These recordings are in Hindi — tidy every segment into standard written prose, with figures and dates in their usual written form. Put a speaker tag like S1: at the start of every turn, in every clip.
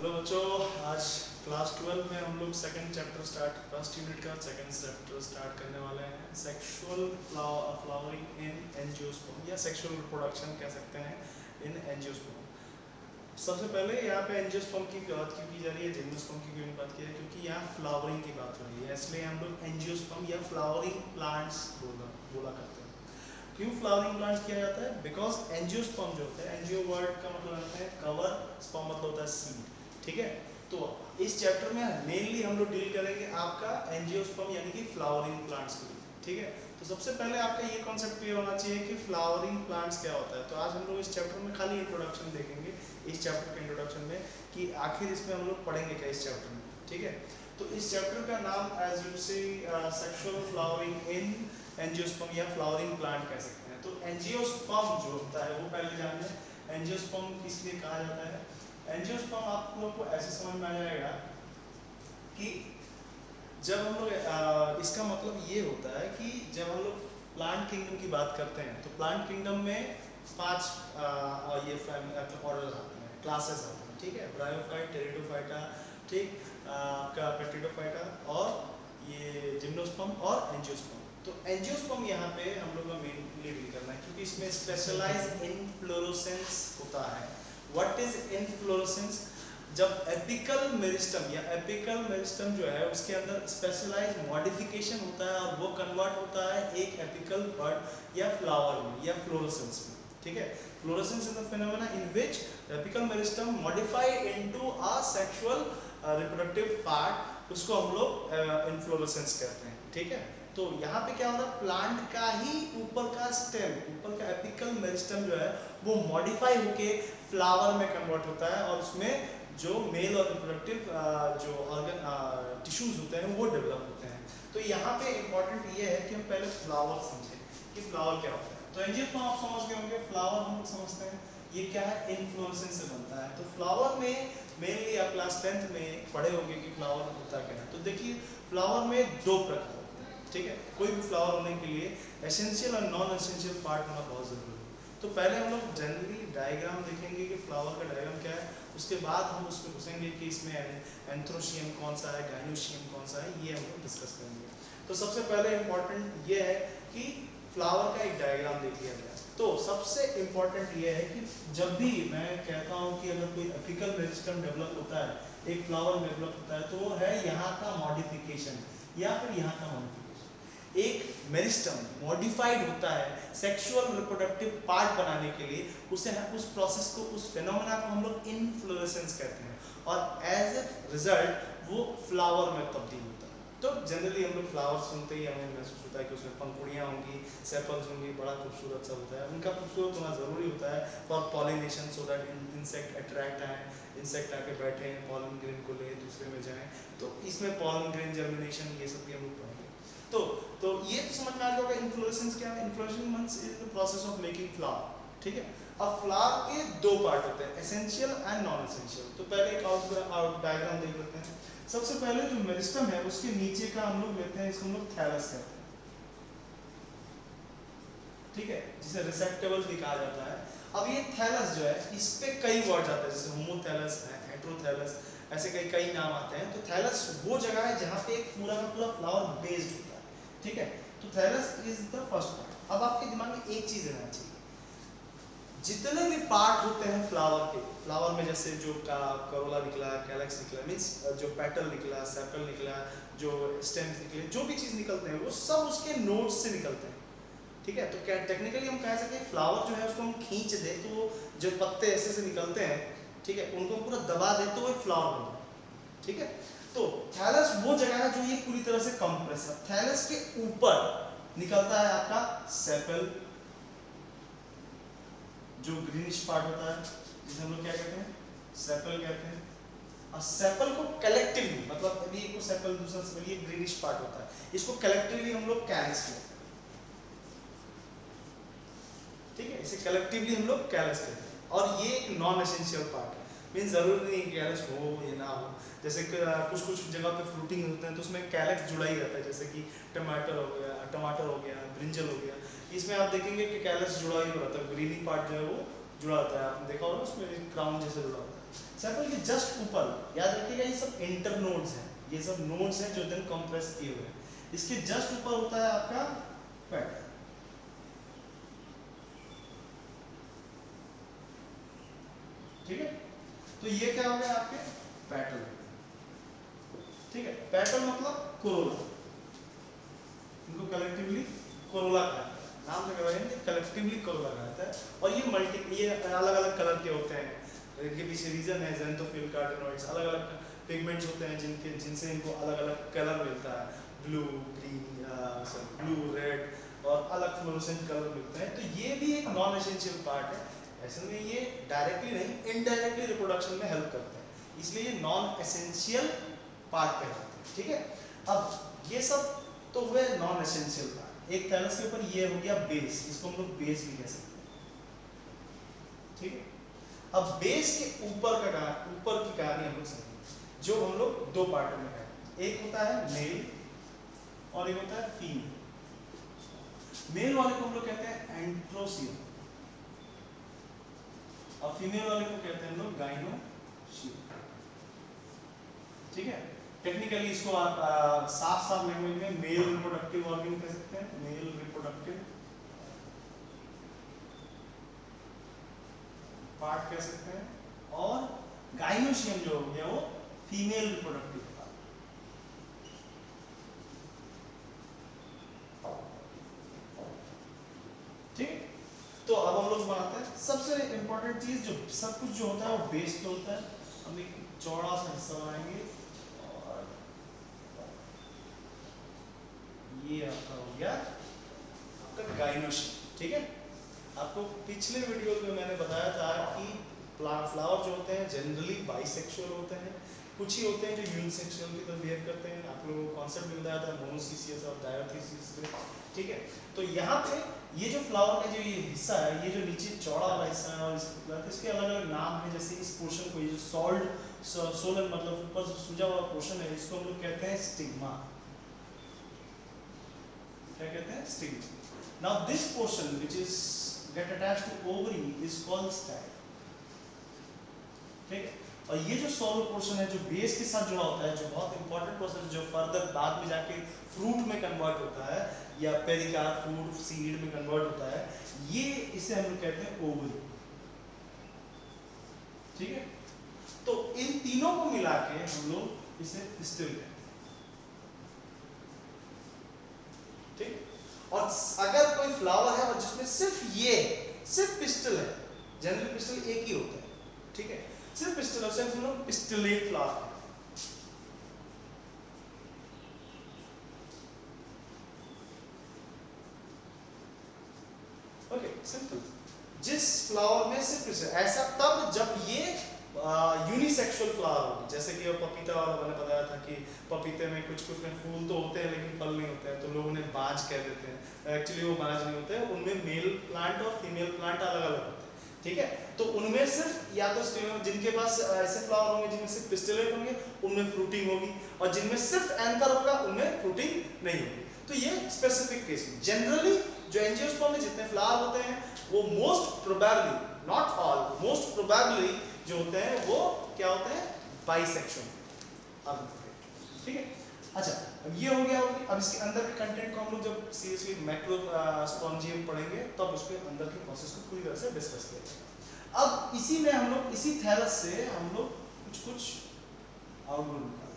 S1: हेलो बच्चों, आज क्लास 12 में हम लोग second chapter start first unit का सेकंड चैप्टर स्टार्ट करने वाले हैं। सेक्सुअल फ्लावरिंग इन एंजियोस्पर्म या सेक्सुअल रिप्रोडक्शन कह सकते हैं इन एंजियोस्पर्म। सबसे पहले यहाँ पे एंजियोस्पर्म की बात क्यों की जा रही है, जिम्नोस्पर्म की क्यों नहीं बात की है, क्योंकि यहाँ फ्लावरिंग की बात हो रही है, इसलिए हम लोग एंजियोस्पर्म या फ्लावरिंग प्लांट्स बोला करते हैं। क्यों फ्लावरिंग प्लांट्स किया जाता है? बिकॉज एंजियोस्पर्म जो होता है, एंजियो वर्ड का मतलब होता है कवर, स्पर्म मतलब होता है सीड। ठीक है, तो इस चैप्टर में मेनली हम लोग डील करेंगे आपका एंजियोस्पर्म यानी कि फ्लावरिंग प्लांट्स के लिए। ठीक है, तो सबसे पहले आपका ये कॉन्सेप्ट क्लियर होना चाहिए कि फ्लावरिंग प्लांट्स क्या होता है। तो आज हम लोग इस चैप्टर में खाली इंट्रोडक्शन देखेंगे, इस चैप्टर के इंट्रोडक्शन में कि आखिर इसमें हम लोग पढ़ेंगे क्या इस चैप्टर में। ठीक है, तो इस चैप्टर का नाम एज यू से सेक्सुअल फ्लावरिंग इन एंजियोस्पर्म या फ्लावरिंग प्लांट कह सकते हैं। तो एंजियोस्पर्म जो होता है वो पहले जान लें, एंजियोस्पर्म किस लिए कहा जाता है। एंजियोस्पर्म आप लोग को ऐसे समझ में आ जाएगा कि जब हम लोग इसका मतलब ये होता है कि जब हम लोग प्लांट किंगडम की बात करते हैं तो प्लांट किंगडम में 5 ये ऑर्डर आते हैं, क्लासेस आते हैं। ठीक है, ब्रायोफाइट, टेरिडोफाइटा, ठीक, आपका पेट्रिडोफाइटा और ये जिम्नोस्पर्म और एंजियोस्पर्म। तो एंजियोस्पर्म यहाँ पे हम लोग का मेनली डील करना है क्योंकि इसमें स्पेशलाइज इनफ्लोरेसेंस होता है। What is inflorescence? जब एपिकल मेरिस्टम या एपिकल मेरिस्टम जो है उसके अंदर स्पेशलाइज मॉडिफिकेशन होता है और वो कन्वर्ट होता है एक एपिकल बड या फ्लावर में या फ्लोरेसेंस में। ठीक है, fluorescence is the phenomena in which apical meristem modify into a sexual reproductive part, उसको हम लोग इनफ्लोरेसेंस कहते हैं। ठीक है, तो यहाँ पे क्या होता है, प्लांट का ही ऊपर का स्टेम, ऊपर का एपिकल मेरिस्टम जो है वो मॉडिफाई होके फ्लावर में कन्वर्ट होता है और उसमें जो मेल और रिप्रोडक्टिव जो ऑर्गन टिश्यूज होते हैं वो डेवलप होते हैं। तो यहाँ पे इंपॉर्टेंट ये है कि हम पहले फ्लावर समझें कि फ्लावर क्या होता है। तो एंजियोस्पर्म आप समझ गए होंगे, फ्लावर हम लोग समझते हैं ये क्या है, इन्फ्लोरेसेंस से बनता है। तो फ्लावर में मेनली आप क्लास 10th में पढ़े होंगे कि फ्लावर होता क्या है। तो देखिए, फ्लावर में 2 प्रकार होते हैं। ठीक है, कोई भी फ्लावर होने के लिए एसेंशियल और नॉन एसेंशियल पार्ट होना बहुत जरूरी है। तो पहले हम लोग जनरली डायग्राम देखेंगे कि फ्लावर का डायग्राम क्या है, उसके बाद हम उसमें घुसेंगे कि इसमें एंथ्रोशियम कौन सा है, गाइनोशियम कौन सा है, ये हम लोग डिस्कस करेंगे। तो सबसे पहले इंपॉर्टेंट ये है कि फ्लावर का एक डायग्राम देख लिया जाए। तो सबसे इंपॉर्टेंट ये है कि जब भी मैं कहता हूँ कि अगर कोई एपिकल मेरिस्टम डेवलप होता है, एक फ्लावर डेवलप होता है, तो वो है यहाँ का मॉडिफिकेशन या फिर यहाँ का मॉडिफिकेशन। एक मेरिस्टम मॉडिफाइड होता है सेक्सुअल रिप्रोडक्टिव पार्ट बनाने के लिए, उसे उस प्रोसेस को, उस फेनोमेना को हम लोग इनफ्लोरेसेंस कहते हैं और एज ए रिजल्ट वो फ्लावर में तब्दील होता है। तो जनरली हम लोग फ्लावर सुनते ही हमें महसूस होता है कि उसमें पंखुड़ियाँ होंगी, सेपल्स होंगी, बड़ा खूबसूरत सा होता है। उनका खूबसूरत होना ज़रूरी होता है for pollination, so that insect attract आए, इंसेक्ट आके बैठे हैं, पॉलन ग्रेन को ले दूसरे में जाएं। तो इसमें पॉलन ग्रेन जर्मिनेशन ये सब भी हम लोग पढ़ेंगे। तो ये तो समझ में आ गया होगा इन्फ्लोरेसेंस क्या है। Inflorescence means is the process of making flower. ठीक है, अब फ्लावर के 2 पार्ट होते हैं, एसेंशियल एंड नॉन एसेंशियल। तो पहले एक आउट डायग्राम देख लेते हैं। सबसे पहले जो मेरिस्टम है उसके नीचे का हम लोग लेते हैं, इसको हम लोग थैलस कहते हैं। ठीक है, जिसे रिसेप्टेबल भी कहा जाता है। अब ये थैलस जो है, इस पे कई वर्ड आते हैं, जैसे होमोथैलस है, हेटेरोथैलस, ऐसे कई नाम आते हैं। तो थैलस वो जगह है जहाँ पे एक पूरा का पूरा फ्लावर बेस्ड होता है। ठीक है, तो thallus is the first part. अब आपके दिमाग में एक चीज रहना चाहिए, जितने भी पार्ट होते हैं फ्लावर के, फ्लावर में जैसे जो करोला निकला, कैलक्स निकला, मींस जो पेटल निकला, सेपल निकला, जो स्टेम्स निकले, जो भी चीज निकलते हैं वो सब उसके नोड्स से निकलते हैं। ठीक है, तो क्या टेक्निकली हम कह सकते हैं फ्लावर जो है उसको हम खींच दे तो जो पत्ते ऐसे से निकलते हैं, ठीक है, उनको पूरा दबा दे तो वो एक फ्लावर बन जाए। ठीक है, तो थैलस वो जगह है जो ये पूरी तरह से कंप्रेस है। थैलस के ऊपर निकलता है आपका सेपल, जो ग्रीनिश पार्ट होता है, जिसे हम लोग क्या कहते हैं, सेपल कहते हैं। और सेपल को कलेक्टिवली, मतलब अभी एक सेपल दूसरा सेपल, ये ग्रीनिश पार्ट होता है, इसको कलेक्टिवली हम लोग कैलस कहते हैं। ठीक है, इसे कलेक्टिवली हम लोग कैलस कहते हैं और ये एक नॉन एसेंशियल पार्ट है। मीन जरूरी नहीं कि कैलस हो या ना हो, जैसे कुछ जगह पे फ्रूटिंग होते हैं तो उसमें कैलस जुड़ा ही रहता है, जैसे कि टमाटर हो गया, ब्रिंजल हो गया, इसमें आप देखेंगे कि कैलस जुड़ा ही रहता है, ग्रीनी पार्ट जो है वो जुड़ा रहता है। आपने देखा होगा उसमें क्राउन जैसे जुड़ा होता है। सेपल के जस्ट ऊपर, याद रखिएगा ये सब इंटरनोड्स हैं, ये सब नोड्स हैं जो दिन कंप्रेस किए हुए हैं। इसके जस्ट ऊपर होता है आपका पेटल, ठीक है। तो ये क्या हो गया आपके पेटल, ठीक है। पेटल मतलब कोरोला, इनको कलेक्टिवली कोरोला कहते हैं, नाम से कहेंगे कलेक्टिवली कोरोला कहता है। और ये अलग अलग कलर के होते हैं, इनके पीछे रीजन है ज़ेनथोफिल कार्टेनोइड्स, अलग अलग पिगमेंट्स होते हैं जिनसे इनको अलग अलग कलर मिलता है, ब्लू ग्रीन ब्लू रेड और अलग फ्लोरोसेंट कलर मिलते हैं। तो ये भी एक नॉन एसेंशियल पार्ट है, ऐसे में ये डायरेक्टली नहीं इनडायरेक्टली रिप्रोडक्शन में हेल्प करते हैं, इसलिए ये नॉन एसेंशियल पार्ट कहलाते हैं, ठीक है। अब ये सब तो हुए नॉन एसेंशियल पार्ट। एक थैलस के ऊपर ये हो गया बेस, इसको हम लोग बेस भी कह सकते हैं, ठीक है। अब बेस के ऊपर की कहानी हम लोग समझेंगे, जो हम लोग दो पार्टों में है, एक होता है मेल और एक होता है फीमेल। मेल वाले को हम लोग कहते हैं एंट्रोसियम और फीमेल वाले को कहते हैं हम लोग गाइनोसियम, ठीक है। टेक्निकली इसको आप साफ लैंग्वेज में मेल रिप्रोडक्टिव ऑर्गन कह सकते हैं, मेल रिप्रोडक्टिव पार्ट कह सकते हैं, और गाइनोसियम जो हो गया वो फीमेल रिप्रोडक्टिव पार्ट। ठीक, तो अब हम लोग बनाते हैं सबसे इंपॉर्टेंट चीज, जो सब कुछ जो होता है वो बेस पे होता है। हम एक चौड़ा सा हिस्सा बनाएंगे और ये आपका हो गया आपका गाइनोसियम, ठीक है। आपको पिछले वीडियो में मैंने बताया था कि फ्लावर जो होते हैं जनरली बाइसेक्सुअल होते हैं, कुछ ही होते हैं जो यूनिसेक्सुअल की तरह बिहेव करते हैं। आप लोगों को कॉन्सेप्ट भी बताया था मोनोसिसियस और डायोथिसियस, ठीक है। तो यहाँ पे ये जो फ्लावर का जो ये हिस्सा है, ये जो नीचे चौड़ा वाला हिस्सा है और इसके अलग अलग नाम है, जैसे इस पोर्शन को ये जो सोलन मतलब ऊपर से सूजा हुआ पोर्शन है, इसको हम लोग कहते हैं स्टिग्मा। क्या कहते हैं? Stigma. Now this portion which is get attached to ovary is called style, ठीक है। और ये जो सोलर पोर्शन है जो बेस के साथ जुड़ा होता है, जो बहुत इंपॉर्टेंट प्रोसेस जो फर्दर बाद में जाके फ्रूट में कन्वर्ट होता है या पेरिकार्प फ्रूट सीड में कन्वर्ट होता है, ये इसे हम लोग कहते हैं ओवरी, ठीक है। तो इन तीनों को मिला के हम लोग इसे पिस्टिल कहते हैं, ठीक। और अगर कोई फ्लावर है और जिसमें सिर्फ पिस्टल है, जनरली पिस्टल एक ही होता है, ठीक है, सिर्फ पिस्टल है, सिर्फ हम लोग पिस्टलेट फ्लावर। Okay, simple. जिस फ्लावर में सिर्फ पिस्टल, ऐसा तब जब ये यूनिसेक्सुअल फ्लावर होगी, जैसे कि पपीता वाला मैंने बताया था कि पपीते में कुछ में फूल तो होते हैं लेकिन फल नहीं होते हैं, तो लोग उन्हें बाज कह देते हैं। एक्चुअली वो बाज नहीं होते हैं, उनमें मेल प्लांट और फीमेल प्लांट अलग अलग होते हैं, ठीक है। तो उनमें सिर्फ या तो जिनके पास ऐसे फ्लावर होंगे जिनमें सिर्फ पिस्टिलेट होंगे उनमें फ्रूटिंग होगी, और जिनमें सिर्फ एंथर होगा उनमें फ्रूटिंग नहीं होगी। तो ये स्पेसिफिक केस में जनरली जो एंजियोस्पर्म में जितने फ्लावर होते हैं वो most probably, not all, most probably जो होते हैं वो क्या होते हैं? बाइसेक्सुअल, ठीक है। अच्छा, अब ये हो गया। अब इसके अंदर के कंटेंट को हम लोग जब सीरियसली मैक्रोस्पोंजियम पढ़ेंगे तब तो उसके अंदर के प्रोसेस को पूरी तरह से डिस्कस करेंगे। अब इसी में हम लोग इसी थैलस से हम लोग कुछ आउटपुट निकालते हैं।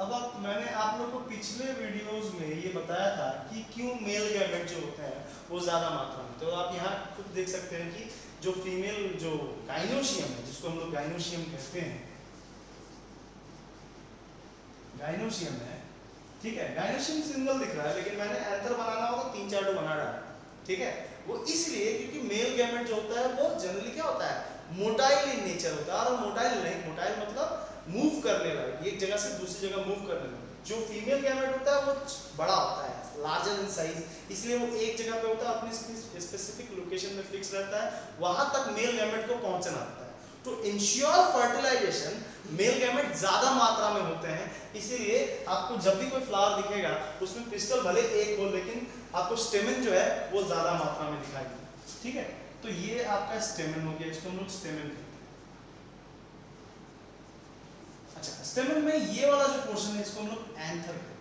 S1: अब मैंने आप लोग को पिछले वीडियोस में ये बताया था कि क्यों मेल गैमेट जो होते हैं वो ज्यादा मात्रा में, तो आप यहाँ खुद देख सकते हैं कि जो फीमेल जो गाइनोसियम है, जिसको हम लोग गाइनोसियम कहते हैं, गाइनोसियम है, ठीक है। गाइनोसियम सिंगल दिख रहा है लेकिन मैंने एंथर बनाना होगा 3-4 बना रहा है, ठीक है। वो इसलिए क्योंकि मेल गैमेट जो होता है वो जनरली क्या होता है? मोटाइल इन नेचर होता है, और मोटाइल नहीं, मोटाइल मतलब मूव करने लायक, एक जगह से दूसरी जगह मूव करने लायक। जो फीमेल गैमेट होता है वो बड़ा होता है, लार्जर इन साइज, इसलिए वो एक जगह पे होता है, अपनी स्पेसिफिक लोकेशन में फिक्स रहता है, वहां तक मेल गैमेट को पहुंचना होता है। तो इंश्योर फर्टिलाइजेशन मेल गैमेट ज्यादा मात्रा में होते हैं, इसीलिए आपको जब भी कोई फ्लावर दिखेगा उसमें पिस्टल भले एक हो लेकिन आपको स्टेमन जो है वो ज्यादा मात्रा में दिखाई देगा, ठीक है, तो ये आपका स्टेमन हो गया, इसको हम लोग स्टेमन कहते हैं। अच्छा, स्टेमन में ये वाला जो पोर्शन है इसको हम लोग एंथर कहते हैं,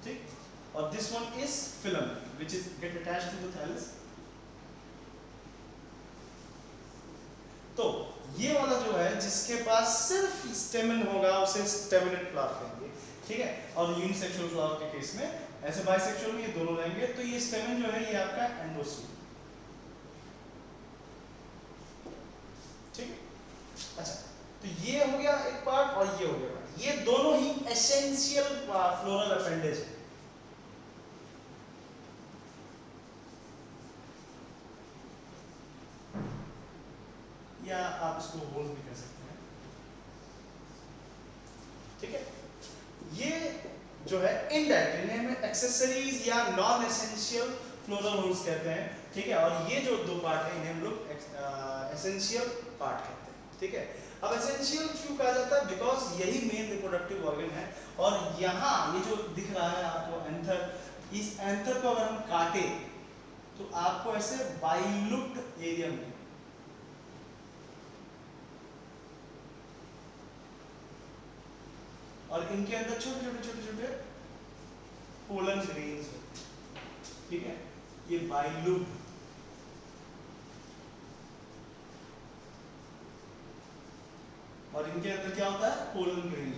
S1: ठीक। और this one is filament which is get attached to the thallus. तो ये वाला जो है जिसके पास सिर्फ स्टेमन होगा उसे स्टेमिनेट फ्लावर कहेंगे, ठीक है। और यूनिसेक्सुअल फ्लावर के केस में, ऐसे बाइसेक्सुअल में ये दोनों रहेंगे। तो ये स्टेमन जो है ये आपका एंडोस्पर्म, ठीक है। अच्छा, तो ये हो गया एक पार्ट और ये हो गया पार्ट, ये दोनों ही एसेंशियल फ्लोरल अपेंडेज है। या आप इसको होल भी कह सकते हैं, ठीक है। ये जो है इनडायरेक्ट, इन्हें हम एक्सेसरीज या नॉन एसेंशियल फ्लोरल होल्स कहते हैं, ठीक है। और ये जो दो पार्ट है इन्हें हम लोग एसेंशियल पार्ट कहते हैं, ठीक है। अब एसेंशियल क्यों कहा जाता है? बिकॉज यही मेन रिप्रोडक्टिव ऑर्गन है। और यहाँ ये जो दिख रहा है आपको एंथर, इस एंथर को अगर हम काटे तो आपको ऐसे बाइलुप्ड एरिया में, और इनके अंदर छोटे छोटे छोटे छोटे पोलन ग्रेन्स होते हैं, ठीक है। ये बाइलुप्ड, और इनके अंदर क्या होता है? पोलन ग्रेन,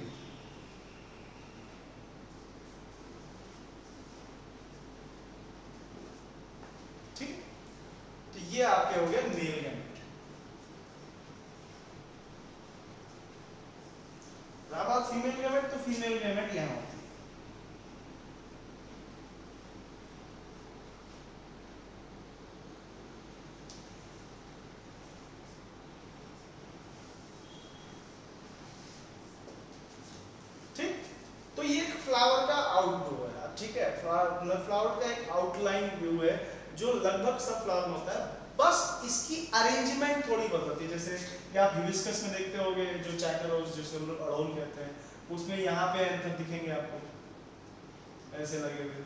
S1: ठीक है। तो ये आपके हो गया मेल गैमेट। रहा बात फीमेल गैमेट, तो फीमेल गैमेट यहां होती है, ठीक। तो ये एक फ्लावर का आउटव्यू है, ठीक है। फ्लावर का एक आउटलाइन व्यू है जो लगभग सब फ्लावर में होता है, बस इसकी अरेंजमेंट थोड़ी बदलती है। जैसे कि आप हिबिस्कस में देखते होंगे, जो चाइना रोज जिसे हम लोग अड़हुल कहते हैं, उसमें यहाँ पे एंथर दिखेंगे आपको ऐसे लगे हुए।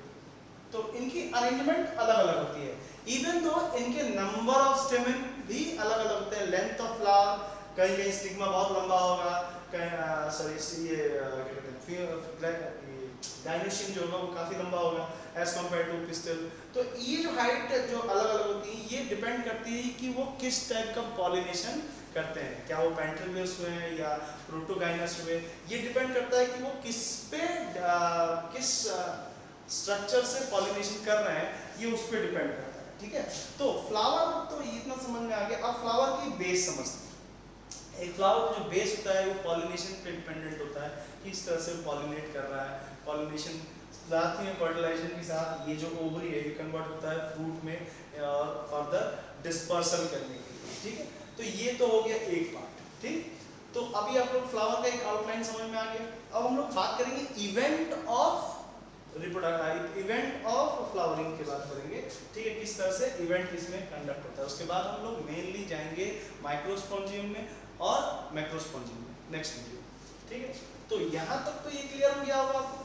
S1: तो इनकी अरेंजमेंट अलग अलग होती है, इवन दो इनके नंबर ऑफ स्टेमन भी अलग अलग होते हैं, लेंथ ऑफ फ्लावर, कहीं कहीं स्टिग्मा बहुत लंबा होगा, कहीं सॉरी ये क्या कहते हैं डायनेशियम जो होगा वो काफी लंबा होगा एज कंपेयर टू पिस्टल। तो ये जो हाइट जो अलग अलग होती है ये डिपेंड करती है कि वो किस टाइप का पॉलिनेशन करते हैं, क्या वो पेंट्रिलियस हुए हैं या प्रोटोगाइनस हुए। ये डिपेंड करता है कि वो किस पे किस स्ट्रक्चर से पॉलिनेशन कर रहे हैं, ये उस पर डिपेंड करता है, ठीक है। तो फ्लावर तो इतना समझ में आ गया। अब फ्लावर की बेस समझते हैं। एक फ्लावर का जो बेस होता है वो पॉलिनेशन पे डिपेंडेंट होता है, किस तरह से पॉलिनेट कर रहा है। पॉलिनेशन साथ ही में फर्टिलाइजेशन के साथ ये जो ओवरी है ये कन्वर्ट होता है फ्रूट में और फर्दर डिस्पर्सल करने के लिए, ठीक है। तो ये तो हो गया एक पार्ट, ठीक। तो अभी आप लोग फ्लावर का एक आउटलाइन समझ में आ गया। अब हम लोग बात करेंगे event of event of flowering की बात करेंगे, ठीक है। किस तरह से इवेंट इसमें कंडक्ट होता है। उसके बाद हम लोग मेनली जाएंगे माइक्रोस्पोंजियम में और मैक्रोस्पोंजियम में नेक्स्ट वीडियो, ठीक है। तो यहां तक तो ये क्लियर हो गया होगा आपको।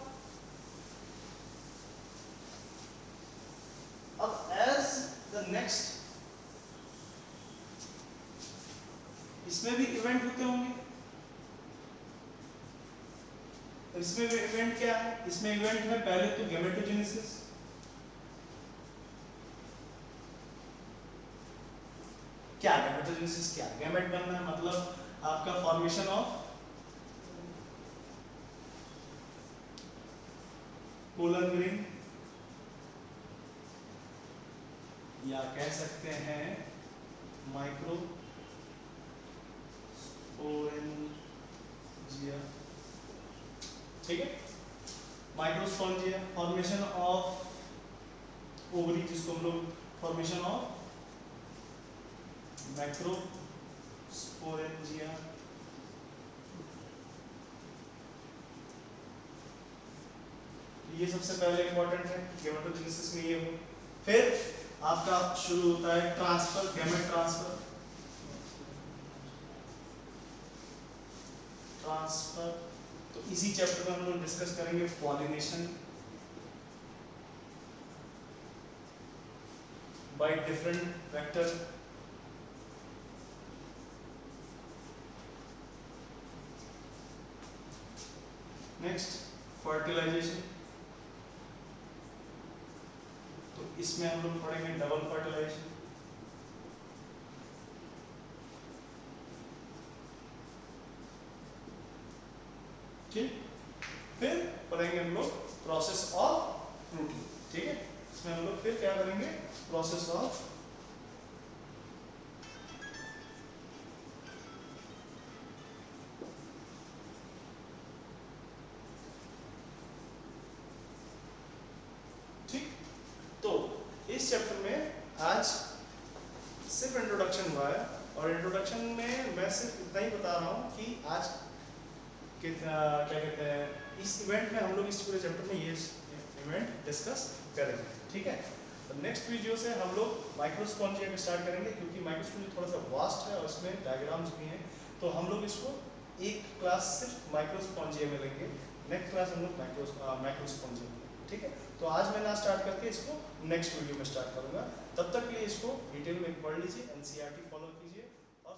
S1: अब एज द नेक्स्ट, इसमें भी इवेंट होते होंगे। तो इसमें भी इवेंट क्या है? इसमें इवेंट है पहले तो गैमेटोजेनेसिस, क्या गैमेटोजेनेसिस क्या है? गैमेट बनना मतलब आपका फॉर्मेशन ऑफ पोलन ग्रेन, या कह सकते हैं माइक्रोस्पोरेंजिया, ठीक है। माइक्रोस्पोरेंजिया फॉर्मेशन ऑफ ओवरी, जिसको हम लोग फॉर्मेशन ऑफ मैक्रोस्पोरेंजिया, ये सबसे पहले इंपॉर्टेंट है गैमेटोजेनेसिस में ये हो। फिर आपका शुरू होता है ट्रांसफर, गैमेट ट्रांसफर। ट्रांसफर तो इसी चैप्टर में हम लोग डिस्कस करेंगे pollination, by different vector. Next fertilisation, तो इसमें हम लोग पढ़ेंगे डबल फर्टिलाइजेशन। ठीक, फिर पढ़ेंगे हम लोग प्रोसेस ऑफ फ्रूटिंग। ठीक है, इसमें हम लोग फिर क्या करेंगे, प्रोसेस ऑफ ठीक। तो इस चैप्टर में आज सिर्फ इंट्रोडक्शन हुआ है, और इंट्रोडक्शन में मैं सिर्फ इतना ही बता रहा हूँ कि आज क्या कहते हैं, इस इवेंट में हम लोग इस पूरे चैप्टर में ये इवेंट डिस्कस करेंगे। ठीक है, तो नेक्स्ट वीडियो से हम लोग माइक्रोस्पॉन्जिया को स्टार्ट करेंगे, क्योंकि माइक्रोस्पॉन्जिया थोड़ा सा वास्ट है और उसमें डायग्राम्स भी हैं, तो हम लोग इसको एक क्लास सिर्फ माइक्रोस्पॉन्जिया में लेंगे, नेक्स्ट क्लास हम लोग माइक्रोस्पॉन्जिया में लेंगे। ठीक है, तो आज मैं ना स्टार्ट करके इसको नेक्स्ट वीडियो में स्टार्ट करूंगा। तब तक के लिए इसको डिटेल में पढ़ लीजिए, एनसीईआरटी फॉलो कीजिए और